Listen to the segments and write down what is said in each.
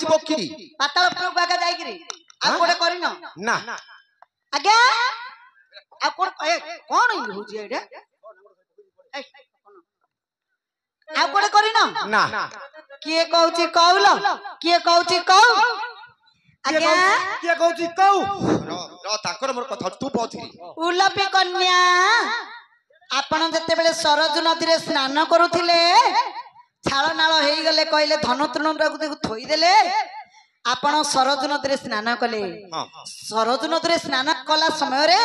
ଯିବ କି ପାତାଳ ପୁରକୁ ଆଗା ଯାଇକିରି ଆଉ କୋଟେ କରିନ ନା ଆଜ୍ଞା ଆଉ କୋଣ କଣ ହଉଛି ଏଇଟା ଆଉ କୋଟେ କରିନ ନା କିଏ କହୁଛି କହୁଲ କିଏ କହୁଛି କହୁ ଆଜ୍ଞା କିଏ କହୁଛି କହୁ ତାଙ୍କର ମୋର କଥା ତୁ ପହୁଥିରି ଉଲପି କନ୍ୟା ଆପଣ ଯେତେବେଳେ ସରଜୁ ନଦୀରେ ସ୍ନାନ କରୁଥିଲେ ଛାଳ ନାଳ ହେଇଗଲେ କହିଲେ ଧନ ତୃଣଟାକୁ ଥୋଇଦେଲେ ଆପଣ ସରଜୁ ନଦୀରେ ସ୍ନାନ କଲେ ସରଜୁ ନଦୀରେ ସ୍ନାନ କଲା ସମୟରେ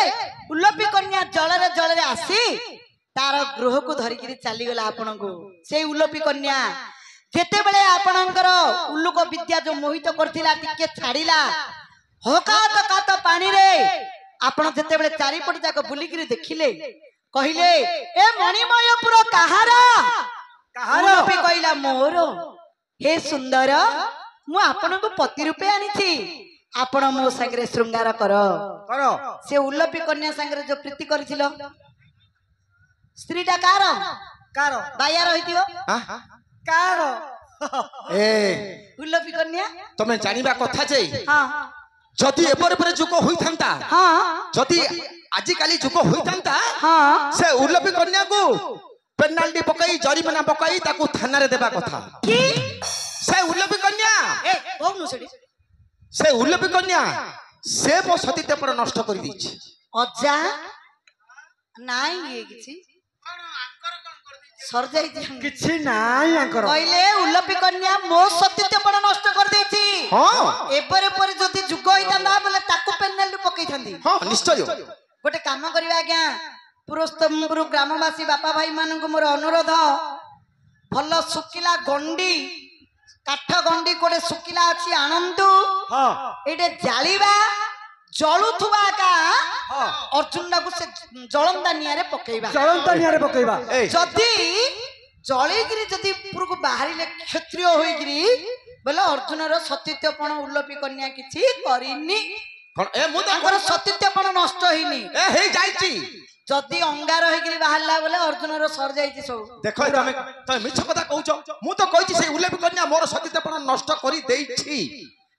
ଉଲପି କନ୍ୟା ଜଳରେ ଜଳରେ ଆସି तार गृह को धरिकी चलीगला आपनको से उलपी कन्या जेतेबेले आपणकर उल्लुक विद्या जो मोहित करथिला टिके छाड़िला हकात कात पानी रे आपण जेतेबेले चारिपट जाक बुलिकिरी देखिले कहिले ए मणिमयपुर कहारा उलपी कहिला मोर हे सुंदर मु आपनको पति रूपे आनिछि आपण मो संगे श्रृंगार करो से उलपी कन्या संगे जो प्रीति करथिलो स्त्रीटा कार कार बाया रहिथियो कार ए उलपी कन्या तमे जानिबा कथा जे हां जदी एपर पर जुको होई थांता हां जदी आजि काली जुको होई थांता हां से उलपी कन्या को पेनाल्टी पकाई जरिमाना पकाई ताकू थाना रे देबा कथा की से उलपी कन्या ए कोनु सेडी से उलपी कन्या से मो सतीत्व पर नष्ट कर दीछि अज्जा नाई ये किछि सर जाई किछि नाई आंकर कहले उलपी कन्या मो सतीत्व पर नष्ट कर देछि हां एपरे पर जति जुग होई थांदा बोले ताकू पेनाल्टी पकई थांदी हां निश्चय गोटे काम करबा आज्ञा पुरस्तमपुर ग्रामवासी बापा भाई मान को मोर अनुरोध भल सुकिला गंडी काठ गंडी कोडे सुकिला अछि आनंदु हां एटे जालिबा जळुथुबा का अर्जुन को से जळंदा निया रे पकेइबा जदी जळीगिरी जदी पुर को बाहरिले क्षत्रिय होइगिरी बोले अर्जुन रो सतीत्वपण उल्लपी कन्या किछि करिनी ए मु ताकर सतीत्वपण नष्ट होइनी ए हे जाईची जदी अंगार होइगिरी बाहरला बोले अर्जुन रो सर जाईची सब देखो तमे मिछ कथा कहउछ मु तो कहिछि से उल्लपी कन्या मोर सतीत्वपण नष्ट करि देइछि